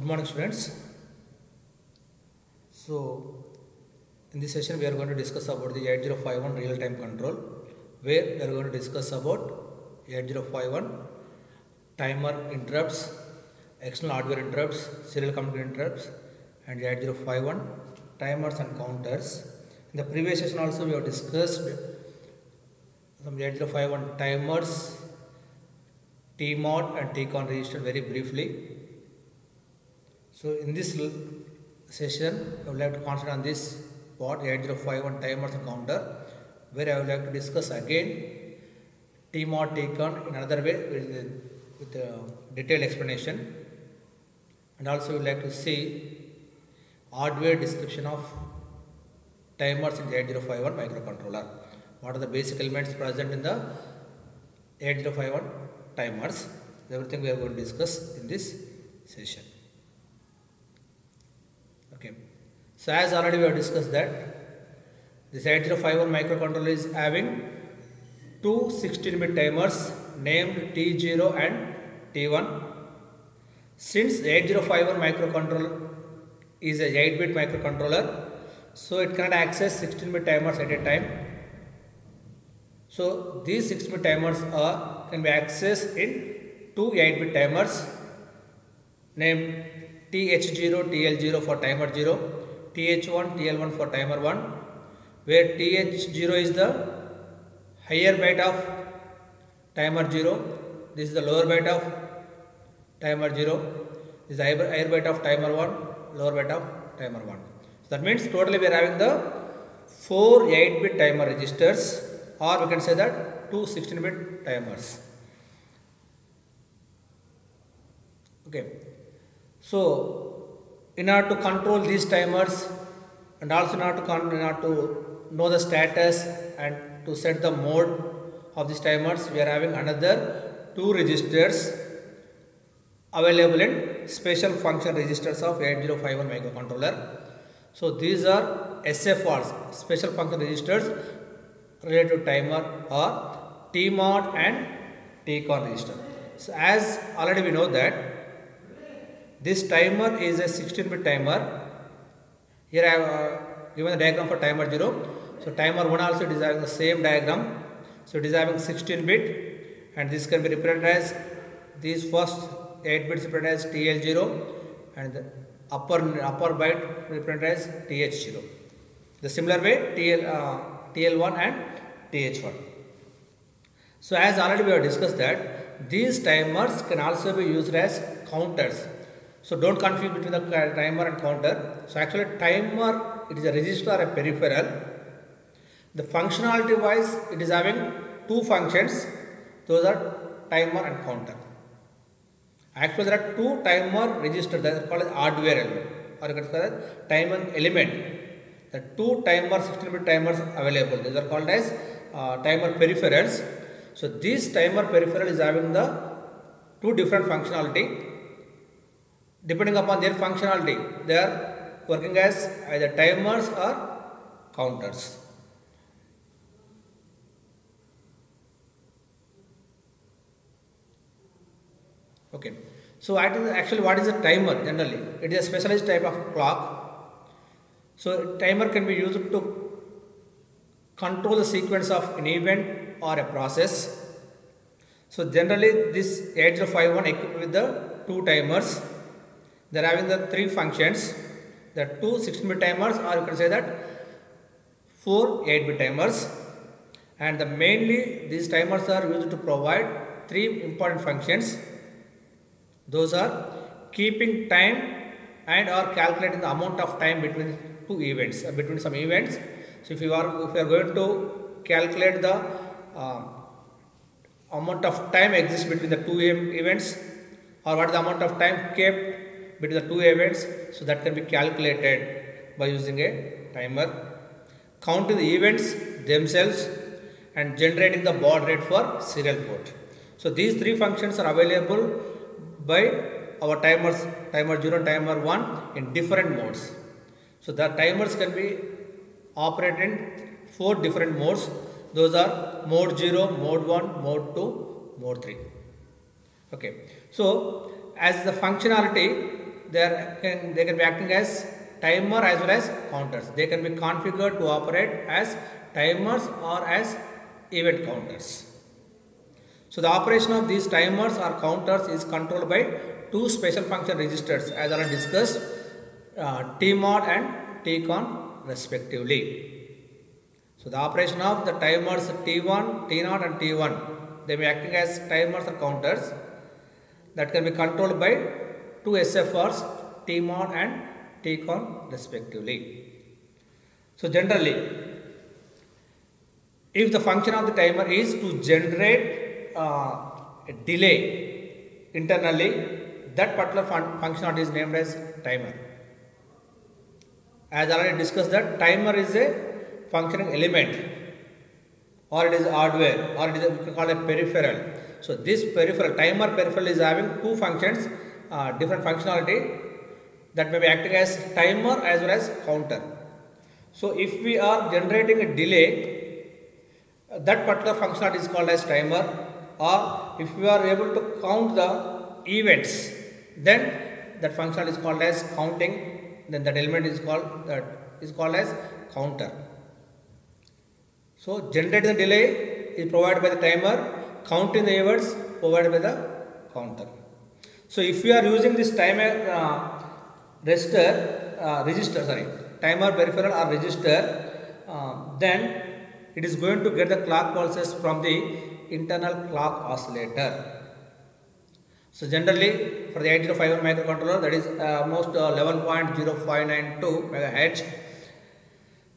Good morning, students. So in this session we are going to discuss about the 8051 real time control, where we are going to discuss about 8051 timer interrupts, external hardware interrupts, serial computer interrupts, and 8051 timers and counters. In the previous session also we have discussed some 8051 timers, TMOD and TCON register very briefly. So in this session I would like to concentrate on this part 8051 timers and counter, where I would like to discuss again TMOD, TCON in another way with a detailed explanation, and also we would like to see hardware description of timers in the 8051 microcontroller. What are the basic elements present in the 8051 timers? Everything we are going to discuss in this session. Okay. So as already we have discussed that this 8051 microcontroller is having two 16-bit timers named T0 and T1. Since 8051 microcontroller is a 8-bit microcontroller, so it cannot access 16-bit timers at a time. So these 16-bit timers can be accessed in two 8-bit timers named TH0, TL0 for timer 0, TH1, TL1 for timer 1, where TH0 is the higher byte of timer 0, this is the lower byte of timer 0, this is the higher byte of timer 1, lower byte of timer 1. So that means totally we are having the 4 8-bit timer registers, or we can say that 2 16-bit timers. Okay. So in order to control these timers, and also in order to know the status and to set the mode of these timers, we are having another 2 registers available in special function registers of 8051 microcontroller. So these are SFRs, special function registers related to timer, or TMOD and TCON register. So as already we know that this timer is a 16-bit timer. Here I have given the diagram for timer 0. So timer 1 also it is having the same diagram. So it is having 16-bit, and this can be represented as these first 8 bits represented as TL0, and the upper byte represented as TH0. The similar way TL1 and TH1. So as already we have discussed that these timers can also be used as counters. So don't confuse between the timer and counter. So actually timer, it is a register or a peripheral. The functionality wise it is having 2 functions. Those are timer and counter. Actually there are 2 timer registers that are called as hardware element, or you can call it timer element. The 2 timer 16-bit timers available. These are called as timer peripherals. So this timer peripheral is having the 2 different functionality. Depending upon their functionality, they are working as either timers or counters. Okay. So actually what is a timer generally? It is a specialized type of clock. So timer can be used to control the sequence of an event or a process. So generally this 8051 equipped with the 2 timers. They are having the 3 functions. The 2 16-bit timers, or you can say that 4 8-bit timers. And mainly these timers are used to provide 3 important functions. Those are keeping time and or calculating the amount of time between 2 events, between some events. So if you are going to calculate the amount of time exists between the 2 events, or what is the amount of time kept between the 2 events, so that can be calculated by using a timer. Counting the events themselves and generating the baud rate for serial port. So these 3 functions are available by our timers, timer 0 and timer 1, in different modes. So the timers can be operated in 4 different modes. Those are mode 0, mode 1, mode 2, mode 3. Okay. So as the functionality, they can be acting as timer as well as counters. They can be configured to operate as timers or as event counters. So the operation of these timers or counters is controlled by two special function registers as already discussed, tmod and tcon respectively. So the operation of the timers T1, T0 and T1, they may be acting as timers or counters that can be controlled by two SFRs, Tmod and Tcon respectively. So generally, if the function of the timer is to generate a delay internally, that particular function is named as timer. As already discussed, that timer is a functioning element, or it is hardware, or it is we can call it peripheral. So this peripheral, timer peripheral is having two functions, different functionality that may be acting as timer as well as counter. So if we are generating a delay, that particular functionality is called as timer, or if we are able to count the events, then that functionality is called as counting, then that element is called as counter. So generating the delay is provided by the timer, counting the events provided by the counter. So if we are using this timer timer peripheral or register, then it is going to get the clock pulses from the internal clock oscillator. So generally for the 8051 microcontroller, that is almost 11.0592 MHz.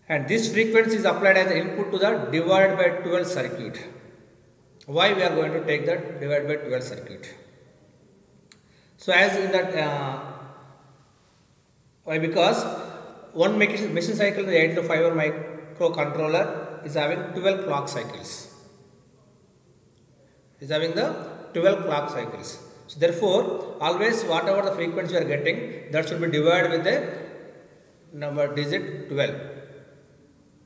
And this frequency is applied as input to the divide by 12 circuit. Why we are going to take that divide by 12 circuit? So as in that, why? Because one machine cycle in the 8051 microcontroller is having 12 clock cycles. Is having the 12 clock cycles. So therefore, always whatever the frequency you are getting, that should be divided with the number digit 12.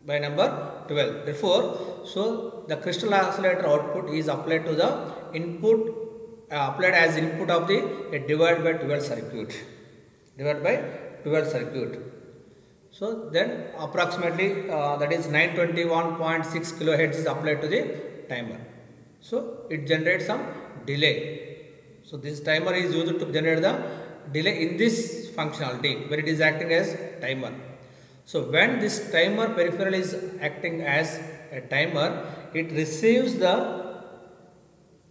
By number 12. Therefore, so the crystal oscillator output is applied to the input, applied as input of the divide by 12 circuit. Divide by 12 circuit. So then approximately that is 921.6 kilohertz is applied to the timer. So it generates some delay. So this timer is used to generate the delay in this functionality where it is acting as timer. So when this timer peripheral is acting as a timer, it receives the,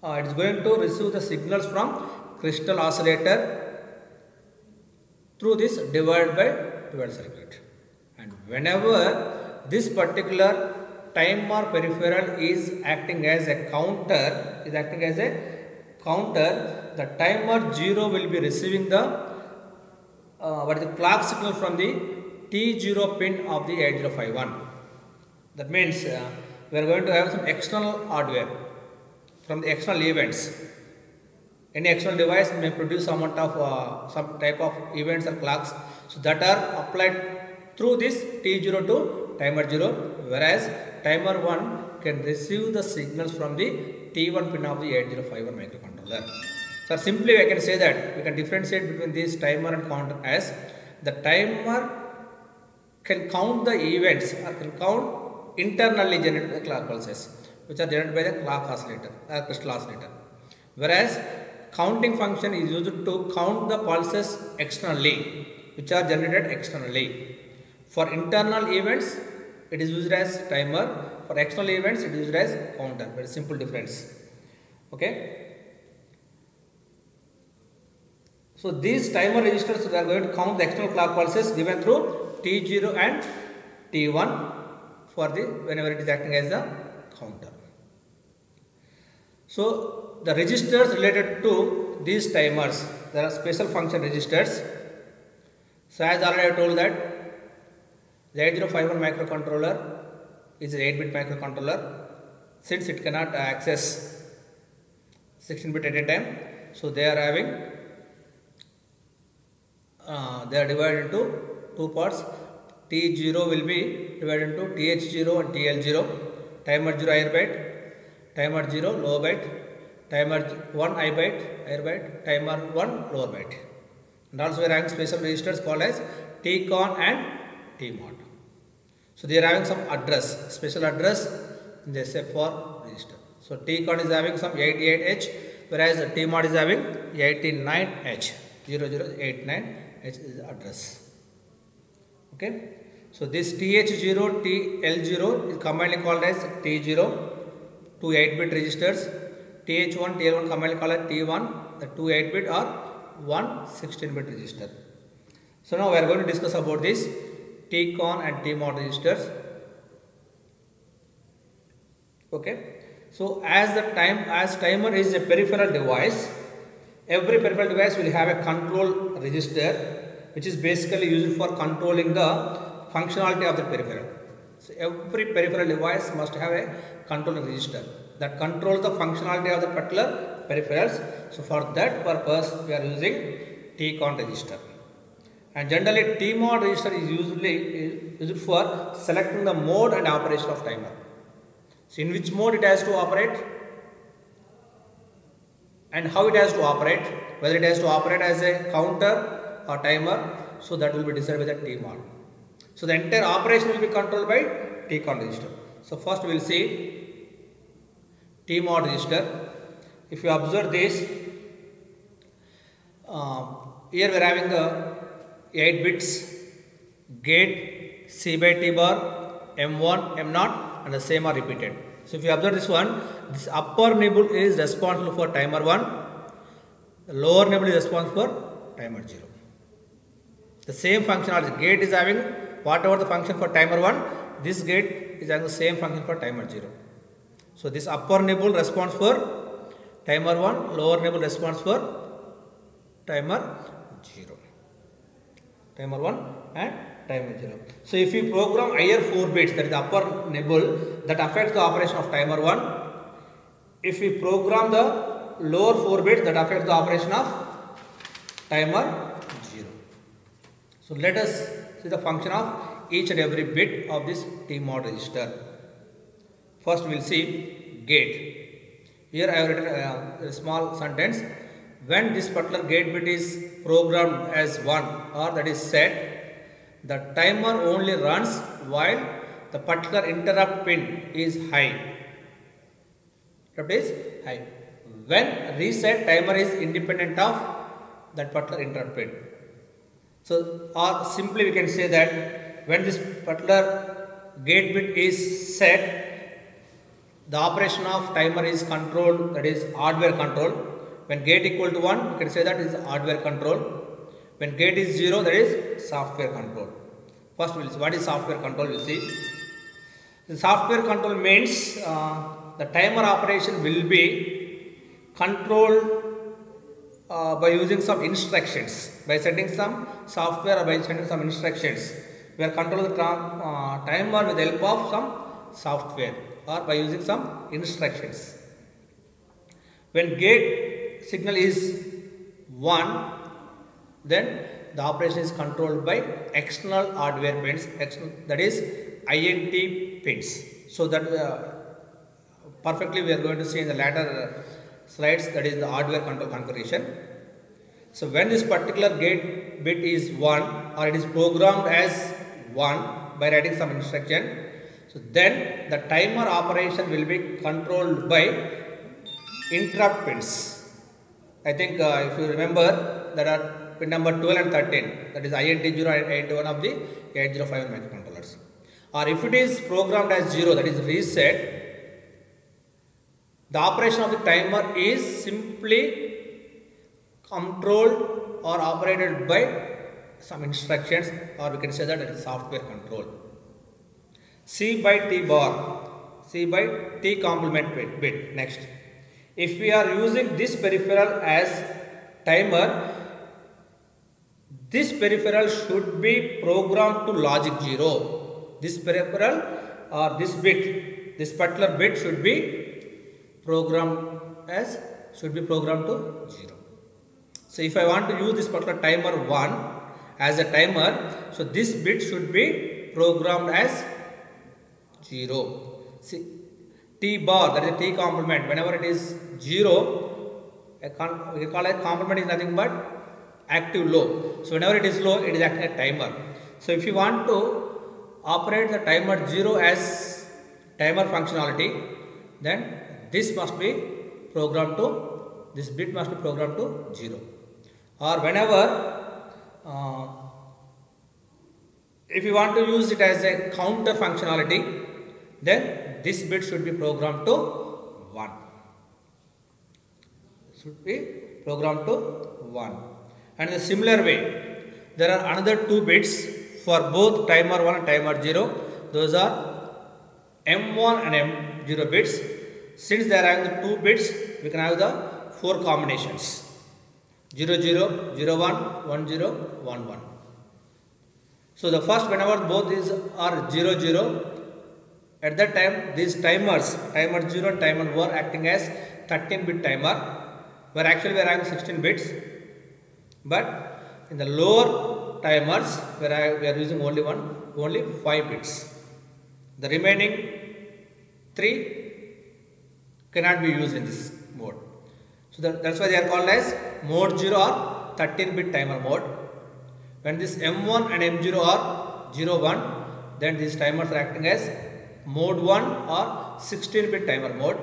it is going to receive the signals from crystal oscillator through this divide by 12 circuit. And whenever this particular timer peripheral is acting as a counter, the timer 0 will be receiving the clock signal from the T0 pin of the 8051. That means we are going to have some external hardware from the external events. Any external device may produce some amount of some type of events or clocks, so that are applied through this T0 to timer 0, whereas timer 1 can receive the signals from the T1 pin of the 8051 microcontroller. So simply I can say that we can differentiate between this timer and counter as the timer can count the events or can count internally generated clock pulses which are generated by the clock oscillator or crystal oscillator, whereas counting function is used to count the pulses externally which are generated externally. For internal events it is used as timer, for external events it is used as counter. Very simple difference. Okay. So these timer registers are going to count the external clock pulses given through T0 and T1 for the whenever it is acting as the counter. So the registers related to these timers, there are special function registers. So as already I told that the 8051 microcontroller is an 8-bit microcontroller. Since it cannot access 16-bit at a time, so they are having they are divided into two parts. T0 will be divided into TH0 and TL0. Timer 0 higher byte, timer 0 lower byte, timer 1 high byte, higher byte, timer 1 lower byte. And also we are having special registers called as TCON and TMOD. So they are having some address, special address they say for register. So TCON is having some 88H, whereas the TMOD is having 89H. 0089H is the address. Okay. So this TH0, TL0 is combinedly called as T0, two 8-bit registers. TH1, TL1 combinedly called as T1, the two 8-bit or one 16-bit register. So now we are going to discuss about this TCON and TMOD registers. Okay. So as timer is a peripheral device, every peripheral device will have a control register, which is basically used for controlling the functionality of the peripheral. So every peripheral device must have a control register that controls the functionality of the particular peripherals. So for that purpose we are using TCON register. And generally TMOD register is usually used for selecting the mode and operation of timer. So in which mode it has to operate and how it has to operate, whether it has to operate as a counter or timer, so that will be decided by the TMOD. So the entire operation will be controlled by TCON register. So first we will see TMOD register. If you observe this, here we are having the 8 bits, gate, C by T bar, M1, M0 and the same are repeated. So if you observe this one, this upper nibble is responsible for timer 1, the lower nibble is responsible for timer 0. The same functionality, gate is having whatever the function for timer 1, this gate is having the same function for timer 0. So this upper nibble responds for timer 1, lower nibble responds for timer 0. Timer 1 and timer 0. So if you program higher 4 bits, that is the upper nibble, that affects the operation of timer 1. If we program the lower 4 bits, that affects the operation of timer 0. So let us see the function of each and every bit of this TMOD register. First we will see gate. Here I have written a small sentence. When this particular gate bit is programmed as 1 or that is set, the timer only runs while the particular interrupt pin is high. Interrupt is high. When reset, timer is independent of that particular interrupt pin. So or simply we can say that when this particular gate bit is set, the operation of timer is controlled, that is hardware control. When gate equal to 1, you can say that is hardware control. When gate is 0, that is software control. First we will see what is software control. We will see. The software control means the timer operation will be controlled by using some instructions, by setting some software or by setting some instructions. We are controlling the timer with the help of some software or by using some instructions. When gate signal is 1, then the operation is controlled by external hardware pins, that is INT pins. So that perfectly we are going to see in the later slides, that is the hardware control configuration. So when this particular gate bit is 1 or it is programmed as 1 by writing some instruction, so then the timer operation will be controlled by interrupt pins. I think if you remember, there are pin number 12 and 13, that is INT0 and INT1 of the 8051 microcontrollers. Or if it is programmed as 0, that is reset, the operation of the timer is simply controlled or operated by some instructions, or we can say that it is software control. C by T bar, C by T complement bit. Next, if we are using this peripheral as timer, this peripheral should be programmed to logic 0. This peripheral or this bit, this particular bit should be programmed to 0. So if I want to use this particular timer 1 as a timer, so this bit should be programmed as 0. See, T bar, that is a T complement, whenever it is 0, we call it complement is nothing but active low. So whenever it is low, it is acting as timer. So if you want to operate the timer 0 as timer functionality, then this must be programmed to, this bit must be programmed to 0. Or whenever if you want to use it as a counter functionality, then this bit should be programmed to 1. Should be programmed to 1. And in a similar way, there are another 2 bits for both timer 1 and timer 0. Those are M1 and M0 bits. Since they are having the 2 bits, we can have the 4 combinations: 0 0, 0 1, 1 0, 1 1. So the first, whenever both these are 0 0, at that time these timers, timer 0 and timer 1 were acting as 13-bit timer, where actually we are having 16 bits. But in the lower timers, where we are using only 5 bits. The remaining 3 cannot be used in this mode. So that's why they are called as mode 0 or 13-bit timer mode. When this M1 and M0 are 0 1, then these timers are acting as mode 1 or 16-bit timer mode.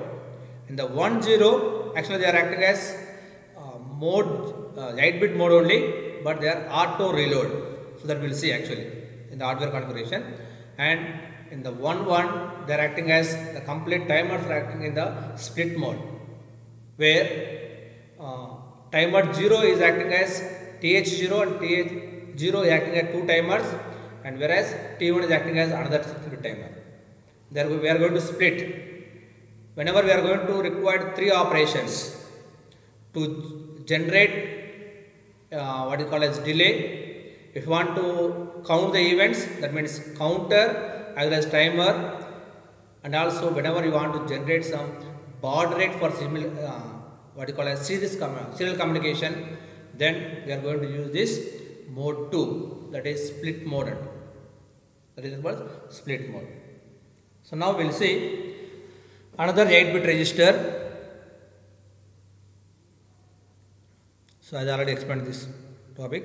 In the 1 0, actually they are acting as mode 8-bit mode only, but they are auto reload. So that we will see actually in the hardware configuration. And in the 1 1, they are acting as the complete timers are acting in the split mode, where timer 0 is acting as TH0 and TH0 is acting as 2 timers, and whereas T1 is acting as another split timer. There we are going to split. Whenever we are going to require 3 operations to generate what is called as delay. If you want to count the events, that means counter as well as timer, and also whenever you want to generate some baud rate for what you call as serial communication, then we are going to use this mode 2, that is split mode. That is called split mode. So now we will see another 8-bit register. So as I already explained this topic,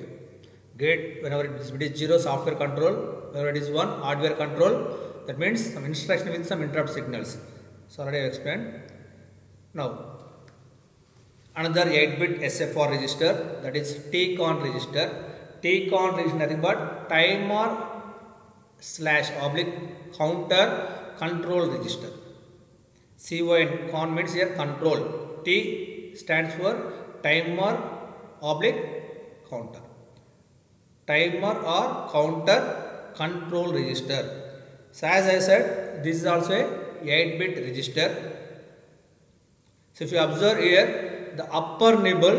gate, whenever this bit is 0, software control; whenever it is 1, hardware control. That means some instruction with some interrupt signals. So already I explained. Now another 8-bit SFR register, that is TCON register. TCON register nothing but timer / counter control register. CON means here control. T stands for timer / counter. Timer or counter control register. So as I said, this is also a 8-bit register. So if you observe here, the upper nibble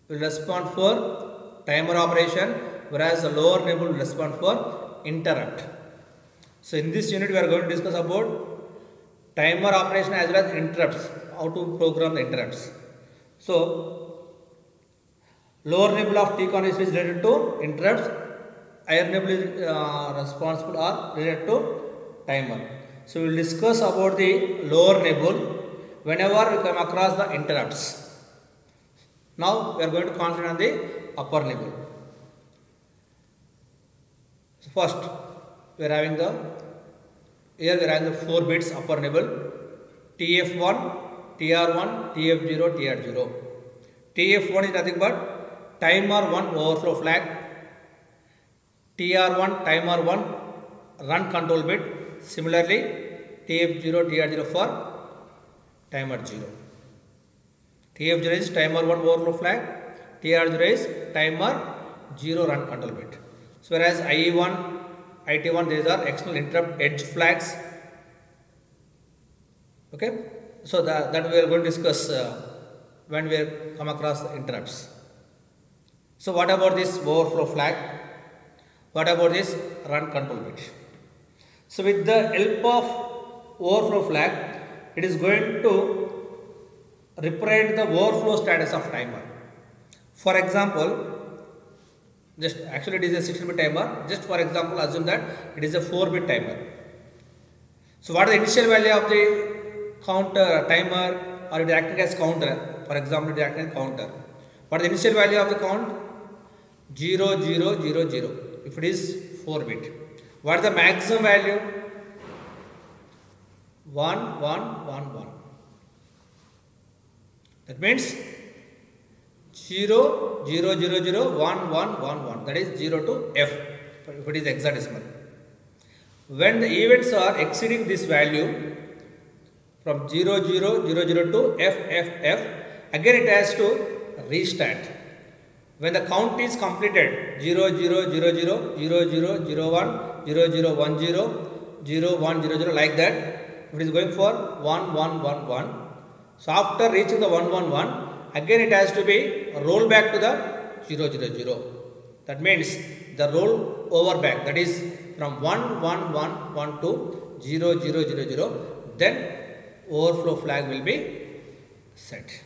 will respond for timer operation, whereas the lower nibble will respond for interrupt. So in this unit we are going to discuss about timer operation as well as interrupts, how to program the interrupts. So lower nibble of TCON is related to interrupts, higher nibble is responsible or related to timer. So we will discuss about the lower nibble whenever we come across the interrupts. Now we are going to concentrate on the upper nibble. So first we are having the, here we are having the 4 bits upper nibble: TF1, TR1, TF0, TR0. TF1 is nothing but timer 1 overflow flag, TR1 timer 1 run control bit. Similarly, TF0, TR0 for timer 0. TF0 is timer 1 overflow flag, TR0 is timer 0 run control bit. So whereas IE1, IT1, these are external interrupt edge flags. Okay, so that we are going to discuss when we come across the interrupts. So what about this overflow flag? What about this run control bit? So with the help of overflow flag, it is going to represent the overflow status of timer. For example, just actually it is a 16-bit timer. Just for example, assume that it is a 4-bit timer. So what is the initial value of the counter timer, or it is acting as counter? For example, it is acting as counter. What is the initial value of the count? 0 0 0 0 if it is 4 bit. What is the maximum value? 1 1 1 1. That means 0 0 0 0 1 1 1 1, that is 0 to F if it is hexadecimal. When the events are exceeding this value from 0 0 0 0 to F F F, again it has to restart. When the count is completed 0 0 0 0 0 0 0 1 0 0 1 0 0 1 0 0 like that, it is going for 1 1 1 1. So after reaching the 1 1 1, again it has to be roll back to the 0 0 0. That means the roll over back, that is from 1 1 1 1 to 0 0 0 0, then overflow flag will be set.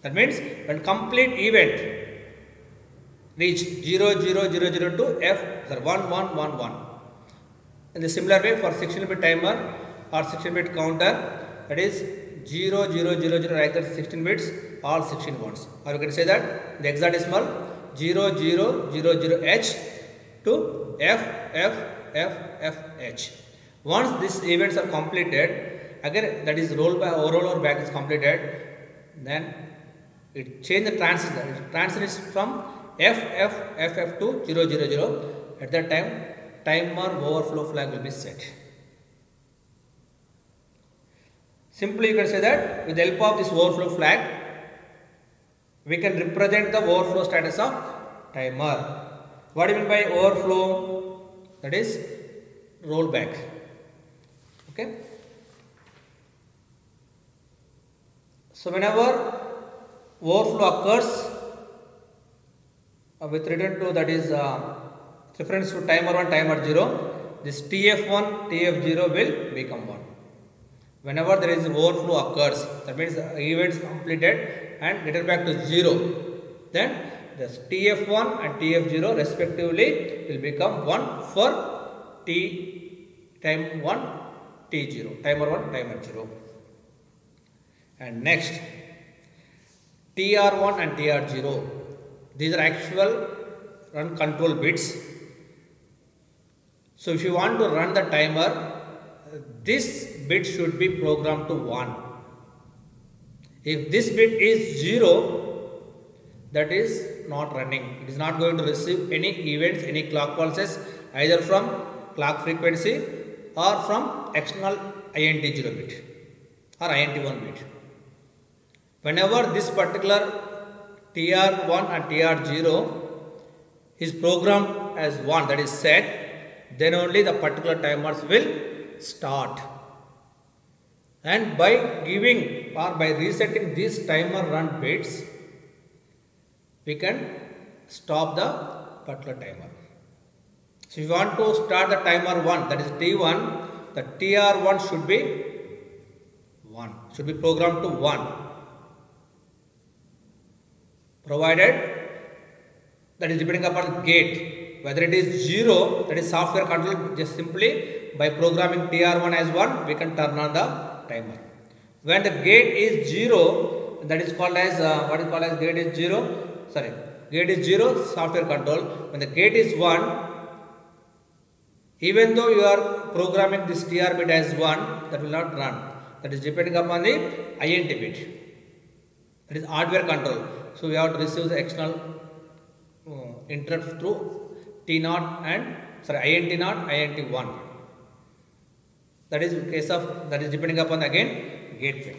That means when complete event reach 0 0 0 0 to F 1 1 1 1. In the similar way for 16-bit timer or 16-bit counter, that is 0 0 0 0 like that 16 bits, all 16 ones. Or you can say that the hexadecimal 0 0 0 0 H to F F F F H. Once these events are completed, again that is roll over back is completed, then it change the transition. Transition is from F F F F to 0 0 0. At that time, timer overflow flag will be set. Simply you can say that with the help of this overflow flag, we can represent the overflow status of timer. What do you mean by overflow? That is rollback. Okay. So whenever overflow occurs with return to, that is reference to timer 1, timer 0, this TF1, TF0 will become 1. Whenever there is overflow occurs, that means the event is completed and return back to 0, then the TF1 and TF0 respectively will become 1 for time 1, T0, timer 1, timer 0. And next, TR1 and TR0, these are actual run control bits. So if you want to run the timer, this bit should be programmed to 1. If this bit is 0, that is not running. It is not going to receive any events, any clock pulses, either from clock frequency or from external INT0 bit or INT1 bit. Whenever this particular TR1 and TR0 is programmed as 1, that is set, then only the particular timers will start. And by giving or by resetting these timer run bits, we can stop the particular timer. So if you want to start the timer 1, that is T1, the TR1 should be 1, should be programmed to 1. Provided, that is depending upon the gate, whether it is 0, that is software control, just simply by programming TR1 as 1, we can turn on the timer. When the gate is 0, that is called as, what is called as gate is 0, gate is 0, software control. When the gate is 1, even though you are programming this TR bit as 1, that will not run. That is depending upon the INT bit. That is hardware control. So we have to receive the external interrupt through T0 and INT0, INT1. That is in case of, that is depending upon again gate pin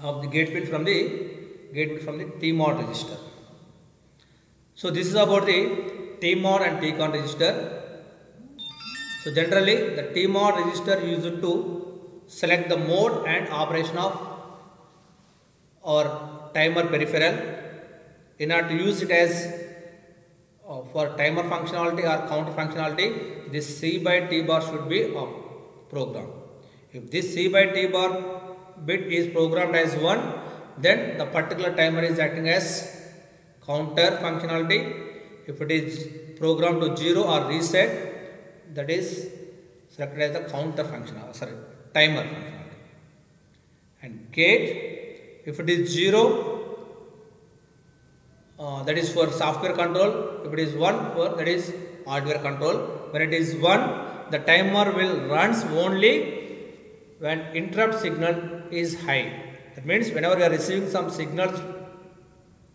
of the gate pin from the T-mod register. So this is about the T-mod and T-con register. So generally the T-mod register used to select the mode and operation of our timer peripheral. In order to use it as for timer functionality or counter functionality, this C by T bar should be programmed. If this C by T bar bit is programmed as 1, then the particular timer is acting as counter functionality. If it is programmed to 0 or reset, that is selected as the counter functionality, timer functionality. And gate, if it is 0, that is for software control. If it is 1, for that is hardware control. When it is 1, the timer will runs only when interrupt signal is high. That means whenever you are receiving some signals,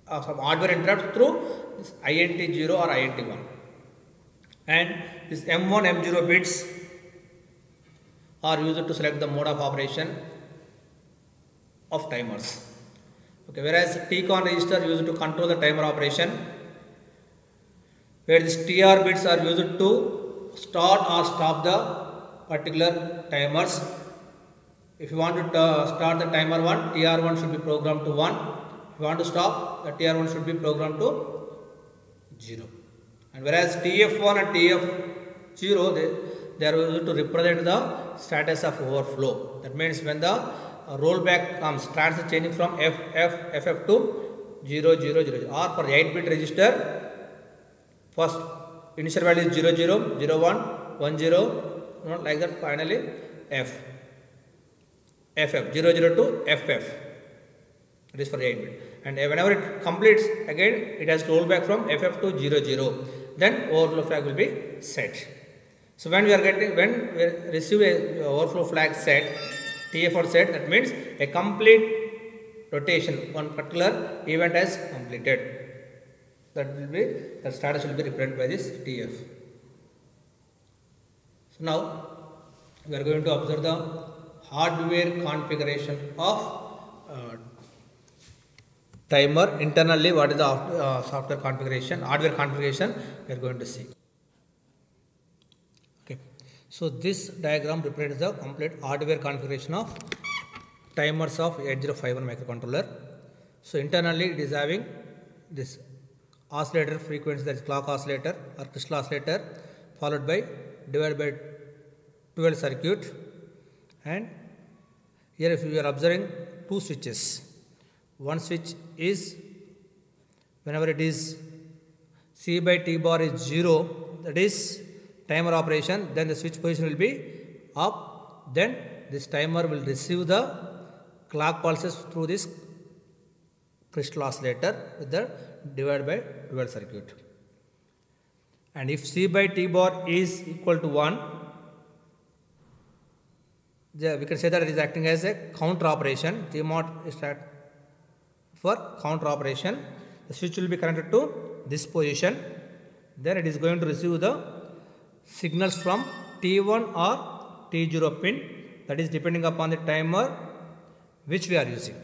some hardware interrupt through this INT0 or INT1, and this M1 M0 bits are used to select the mode of operation of timers. Okay, whereas TCON register used to control the timer operation, where these TR bits are used to start or stop the particular timers. If you want to start the timer 1, TR1 should be programmed to 1. If you want to stop, the TR1 should be programmed to 0. And whereas TF1 and TF0, they are used to represent the status of overflow. That means when the rollback comes, transit changing from FF to 0, 0, 0. Or for 8-bit register, first initial value is 0, 0, 0, 1, 1, 0, like that. Finally, FF 0, 0 to FF. It is for 8-bit. And whenever it completes, again it has to roll back from FF to 0, 0. Then overflow flag will be set. So when we receive a overflow flag set, TF1 set, that means a complete rotation, one particular event has completed. That status will be represented by this TF. So now we are going to observe the hardware configuration of timer. Internally, what is the software configuration, hardware configuration, we are going to see. Okay, so this diagram represents the complete hardware configuration of timers of 8051 microcontroller. So internally, it is having this oscillator frequency, that is clock oscillator or crystal oscillator, followed by divided by 12 circuit. And here if you are observing two switches, one switch is whenever it is C by T bar is 0, that is timer operation, then the switch position will be up, then this timer will receive the clock pulses through this crystal oscillator with the divided by 12 circuit. And if C by T bar is equal to 1, we can say that it is acting as a counter operation. T-mod is for counter operation. The switch will be connected to this position. Then it is going to receive the signals from T1 or T0 pin, that is depending upon the timer which we are using.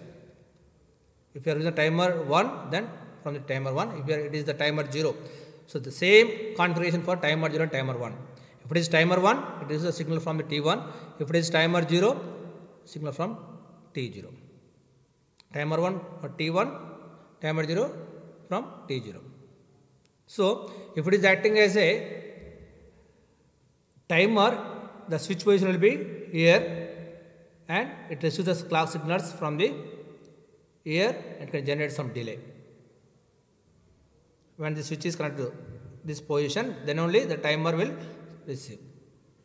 If you are using timer 1, then from the timer 1. If it is the timer 0, so the same configuration for timer 0 and timer 1. If it is timer 1, it is a signal from the T1. If it is timer 0, signal from T0. Timer 1 for T1, timer 0 from T0. So if it is acting as a timer, the switch position will be here, and it receives the clock signals from the here and can generate some delay. When the switch is connected to this position, then only the timer will receive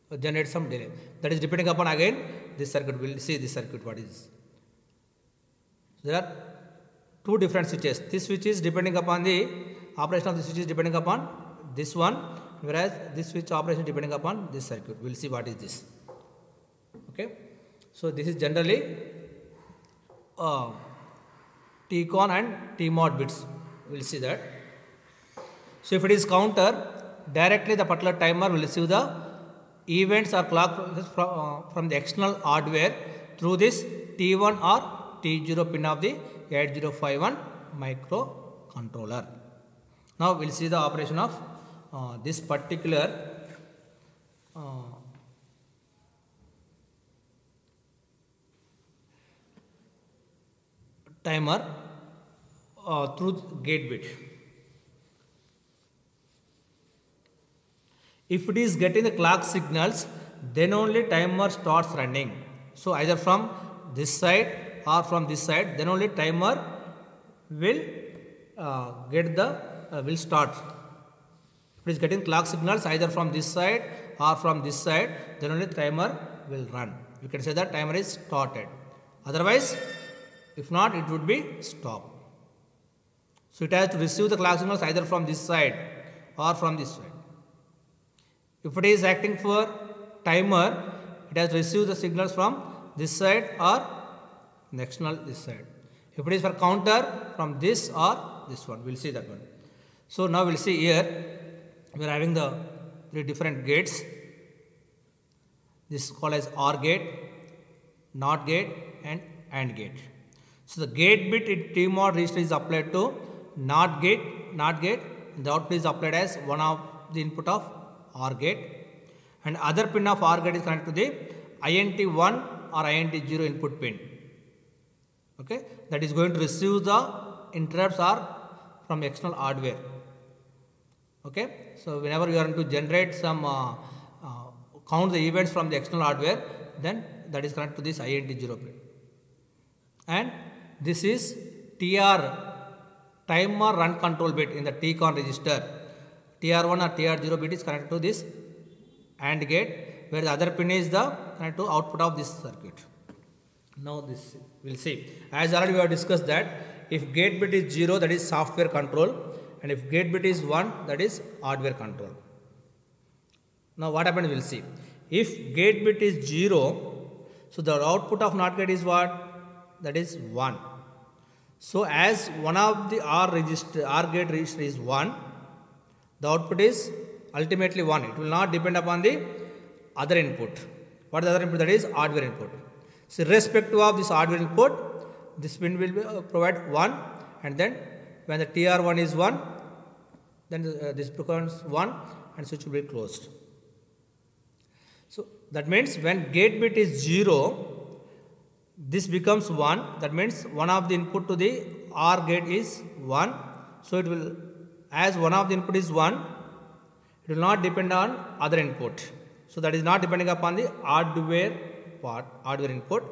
or generate some delay. That is depending upon again this circuit. We will see this circuit what is. There are two different switches. This switch is depending upon the operation of the switch is depending upon this one, whereas this switch operation is depending upon this circuit. We will see what is this. Okay, so this is generally TCON and TMOD bits. We will see that. So if it is counter, directly the particular timer will receive the events or clock from the external hardware through this T1 or T0 pin of the 8051 microcontroller. Now we will see the operation of this particular timer through gate bit. If it is getting the clock signals, then only timer starts running. So either from this side or from this side, then only timer will will start. If it is getting clock signals either from this side or from this side, then only timer will run. You can say that timer is started. Otherwise, if not, it would be stopped. So it has to receive the clock signals either from this side or from this side. If it is acting for timer, it has to receive the signals from this side or the external this side. If it is for counter, from this or this one, we will see that one. So now we will see here, we are having the three different gates. This is called as OR gate, NOT gate and AND gate. So the gate bit in TMOD register is applied to NOT gate, and the output is applied as one of the input of OR gate, and other pin of OR gate is connected to the INT1 or INT0 input pin. Okay, that is going to receive the interrupts or from external hardware. Okay, so whenever you are going to generate some count the events from the external hardware, then that is connected to this INT0 pin. And this is TR, timer run control bit in the TCON register. TR1 or TR0 bit is connected to this AND gate, where the other pin is the connected to output of this circuit. Now this we will see. As already we have discussed that if gate bit is 0, that is software control, and if gate bit is 1, that is hardware control. Now what happens we will see. If gate bit is 0, so the output of NOT gate is what? That is 1. So as one of the OR gate register is 1, the output is ultimately 1. It will not depend upon the other input. What is the other input? That is hardware input. So irrespective of this hardware input, this pin will provide 1, and then when the TR1 is 1, then this becomes 1 and switch will be closed. So that means when gate bit is 0, this becomes 1. That means one of the input to the OR gate is 1. So it will, as one of the input is 1, it will not depend on other input. So that is not depending upon the hardware part, hardware input.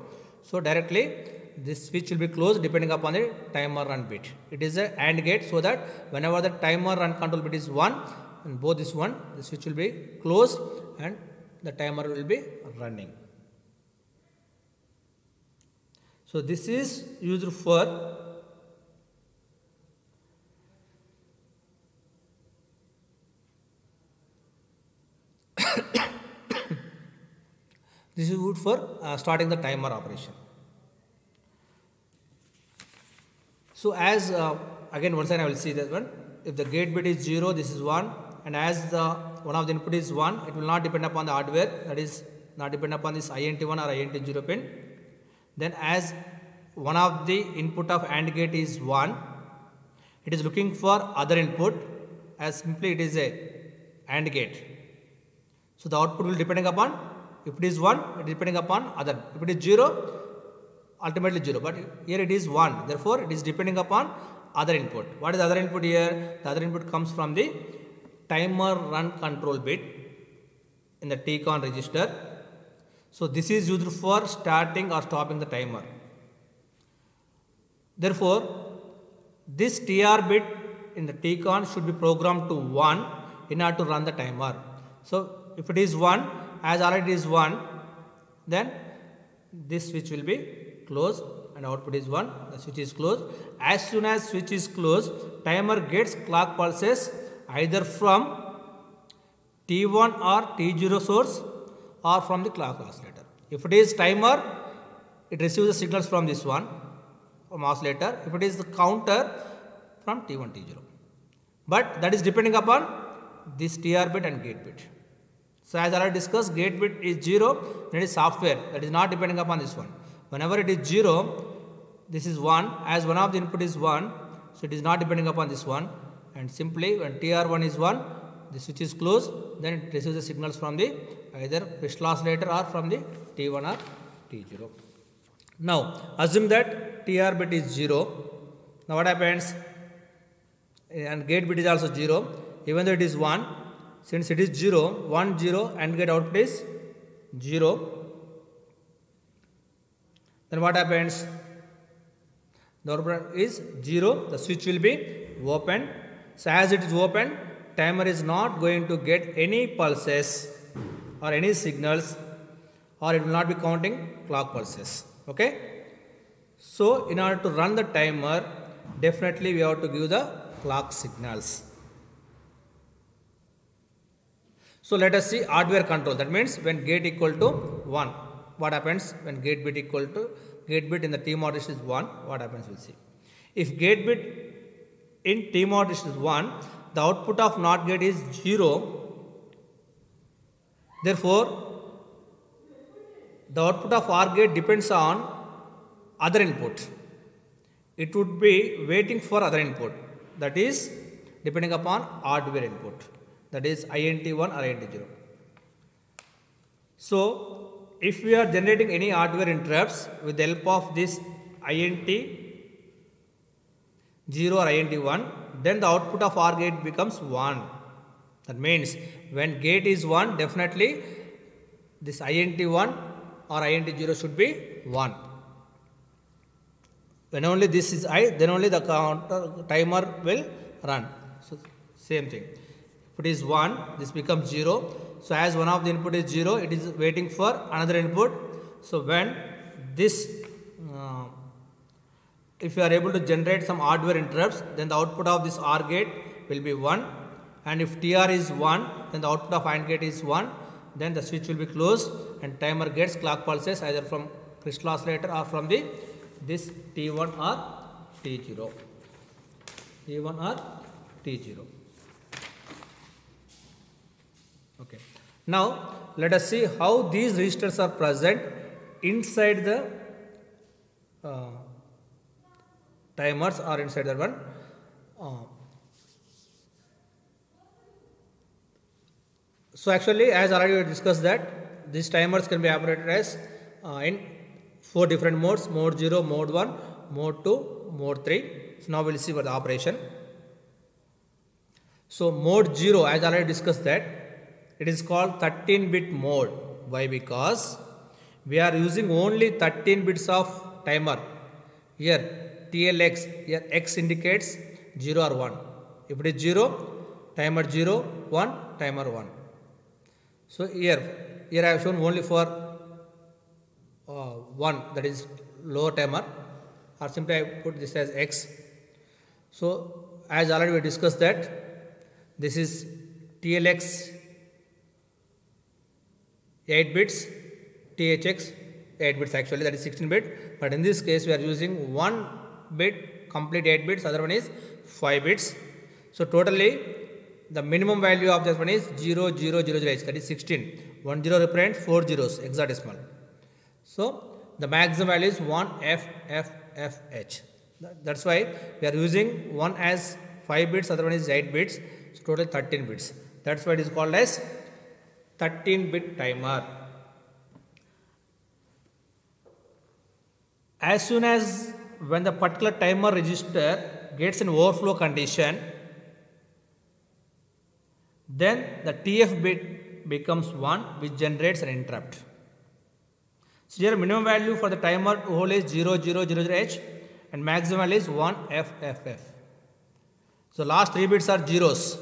So directly this switch will be closed depending upon the timer run bit. It is a AND gate, so that whenever the timer run control bit is 1 and both is 1, the switch will be closed and the timer will be running. So this is used for this is used for starting the timer operation. So as again once again I will see that one. If the gate bit is 0, this is 1, and as the one of the input is 1, it will not depend upon the hardware, that is not depend upon this INT1 or INT0 pin. Then as one of the input of AND gate is 1, it is looking for other input, as simply it is a AND gate. So the output will depending upon, if it is 1, it is depending upon other. If it is 0, ultimately 0, but here it is 1, therefore it is depending upon other input. What is the other input here? The other input comes from the timer run control bit in the TCON register. So this is used for starting or stopping the timer. Therefore, this TR bit in the TCON should be programmed to 1 in order to run the timer. So if it is 1, as already is 1, then this switch will be closed and output is 1, the switch is closed. As soon as switch is closed, timer gets clock pulses either from T1 or T0 source or from the clock oscillator. If it is timer, it receives the signals from this one, from oscillator. If it is the counter, from T1, T0. But that is depending upon this TR bit and gate bit. So as I already discussed, gate bit is 0, then it is software, that is not depending upon this one. Whenever it is 0, this is 1, as one of the input is 1, so it is not depending upon this one, and simply when TR1 is 1, the switch is closed, then it receives the signals from the either crystal oscillator or from the T1 or T0. Now assume that TR bit is 0, now what happens? And gate bit is also 0, even though it is 1, since it is 0, 1, 0 and gate output is 0, then what happens? The output is 0, the switch will be open. So as it is open, timer is not going to get any pulses or any signals, or it will not be counting clock pulses. Okay? So in order to run the timer, definitely we have to give the clock signals. So let us see hardware control. That means when gate equal to 1, what happens when gate bit equal to gate bit in the TMOD dish is 1, what happens we'll see. If gate bit in TMOD dish is 1, the output of NOT gate is 0. Therefore, the output of OR gate depends on other input. It would be waiting for other input, that is depending upon hardware input, that is INT1 or INT0. So, if we are generating any hardware interrupts with the help of this INT0 or INT1, then the output of OR gate becomes 1. That means when gate is 1, definitely this INT1 or INT0 should be 1. When only this is I, then only the timer will run. So same thing. If it is 1, this becomes 0. So as one of the input is 0, it is waiting for another input. So when this, if you are able to generate some hardware interrupts, then the output of this OR gate will be 1. And if TR is 1, then the output of AND gate is 1. Then the switch will be closed and timer gets clock pulses either from crystal oscillator or from this T1 or T0. T1 or T0. Okay. Now let us see how these registers are present inside the timers or inside the one. So actually, as already we discussed that these timers can be operated as in 4 different modes: mode 0, mode 1, mode 2, mode 3. So now we will see for the operation. So mode 0, as already discussed that, it is called 13-bit mode. Why? Because we are using only 13 bits of timer. Here TLX, here X indicates 0 or 1. If it is 0, timer 0, 1, timer 1. So here I have shown only for 1, that is lower timer, or simply I put this as X. So as already we discussed that this is TLX 8 bits, THX 8 bits actually, that is 16 bit, but in this case we are using 1 bit complete 8 bits, other one is 5 bits. So totally the minimum value of this one is 0000H, that is 16. 10 represents 4 zeros, hexadecimal. So the maximum value is 1FFFH. That's why we are using one as 5 bits, other one is 8 bits. So total 13 bits. That's why it is called as 13-bit timer. As soon as when the particular timer register gets an overflow condition, then the TF bit becomes 1, which generates an interrupt. So here minimum value for the timer whole is 0000H and maximum value is 1FFF. So last 3 bits are zeros.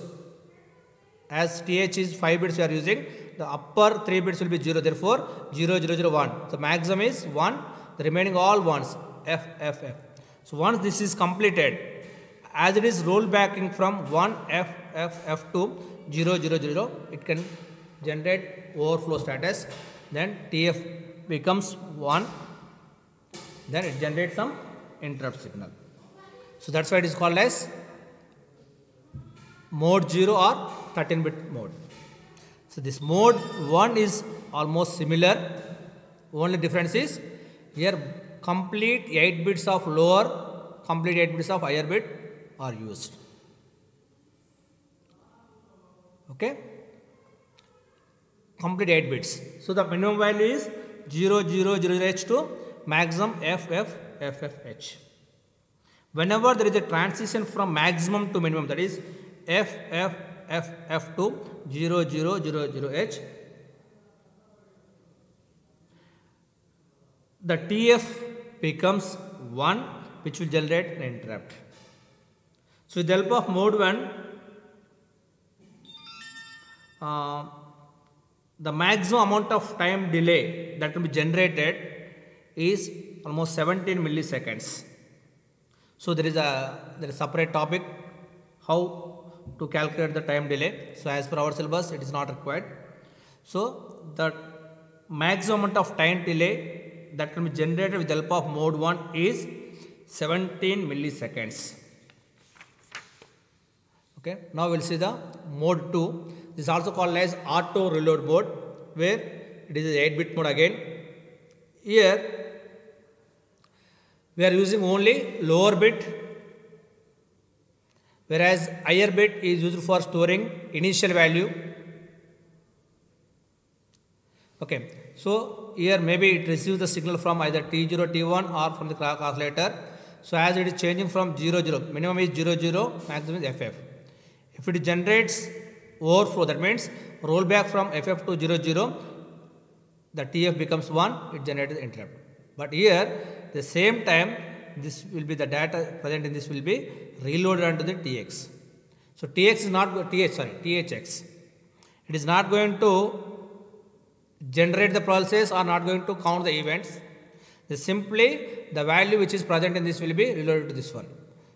As TH is 5 bits we are using, the upper 3 bits will be 0, therefore 0001. So maximum is 1, the remaining all ones, FFF. So once this is completed, as it is roll backing from 1FFF to 000, it can generate overflow status. Then TF becomes 1, then it generates some interrupt signal. So that's why it is called as mode 0 or 13-bit mode. So this mode 1 is almost similar, only difference is here complete 8 bits of lower, complete 8 bits of higher bit are used. Okay, complete 8 bits. So the minimum value is 0000H to maximum FFFFH. Whenever there is a transition from maximum to minimum, that is FFFF to 0000H, the TF becomes 1, which will generate an interrupt. So with the help of mode 1, the maximum amount of time delay that will be generated is almost 17 milliseconds. So there is a separate topic how to calculate the time delay. So as per our syllabus, it is not required. So the maximum amount of time delay that can be generated with the help of mode 1 is 17 milliseconds. Okay, now we will see the mode 2. This is also called as auto reload mode, where it is 8-bit mode again. Here we are using only lower bit, whereas higher bit is used for storing initial value. Okay, so here maybe it receives the signal from either T0, T1 or from the clock oscillator. So as it is changing from 0, 0, minimum is 0, 0, maximum is FF. If it generates overflow, that means rollback from FF to 0, 0, the TF becomes 1, it generates the interrupt. But here, the same time, this will be the data present in this will be reloaded onto the TX. So TX is not THX. It is not going to generate the pulses or not going to count the events. Simply the value which is present in this will be reloaded to this one.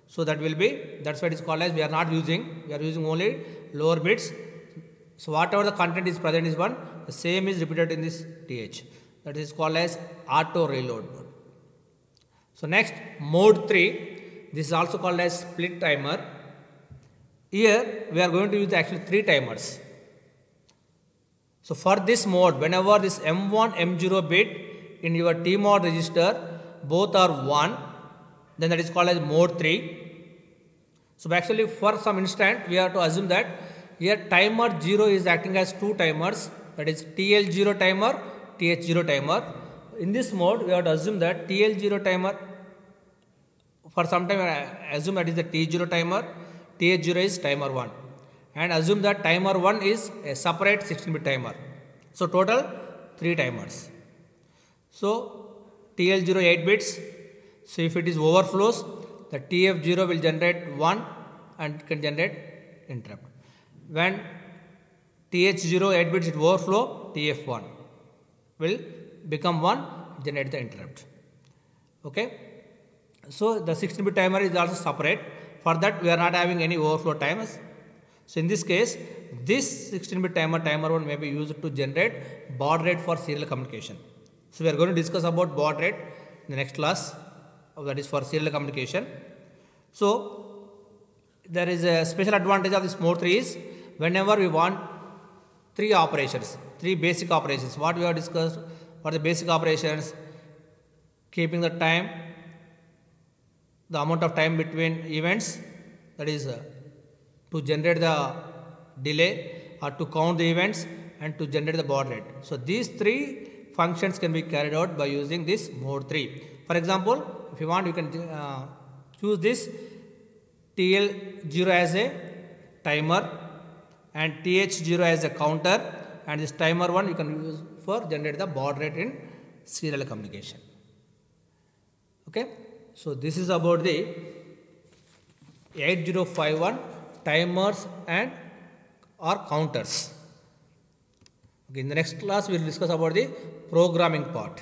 So that will be, that's what it is called as, we are using only lower bits. So whatever the content is present is one, the same is repeated in this TH. That is called as auto reload mode. So next, mode 3, this is also called as split timer. Here we are going to use actually 3 timers. So for this mode, whenever this M1, M0 bit in your TMOD register, both are 1, then that is called as mode 3. So actually for some instant, we have to assume that here timer 0 is acting as 2 timers, that is TL0 timer, TH0 timer. In this mode, we have to assume that TL0 timer, for some time assume that is the T0 timer, TH0 is timer 1. And assume that timer 1 is a separate 16-bit timer. So total 3 timers. So TL0 8 bits. So if it is overflows, the TF0 will generate 1 and can generate interrupt. When TH0 8 bits is overflow, TF1 will become 1, generate the interrupt. Okay. So the 16-bit timer is also separate. For that we are not having any overflow timers. So in this case, this 16-bit timer, timer 1 may be used to generate baud rate for serial communication. So we are going to discuss about baud rate in the next class, that is for serial communication. So there is a special advantage of this mode 3 is whenever we want 3 operations, 3 basic operations. What we have discussed, what are the basic operations? Keeping the time, the amount of time between events, that is to generate the delay or to count the events and to generate the baud rate. So these 3 functions can be carried out by using this mode 3. For example, if you want, you can choose this TL0 as a timer and TH0 as a counter, and this timer 1 you can use for generate the baud rate in serial communication. Okay, so this is about the 8051 timers and or counters. Okay, in the next class we will discuss about the programming part.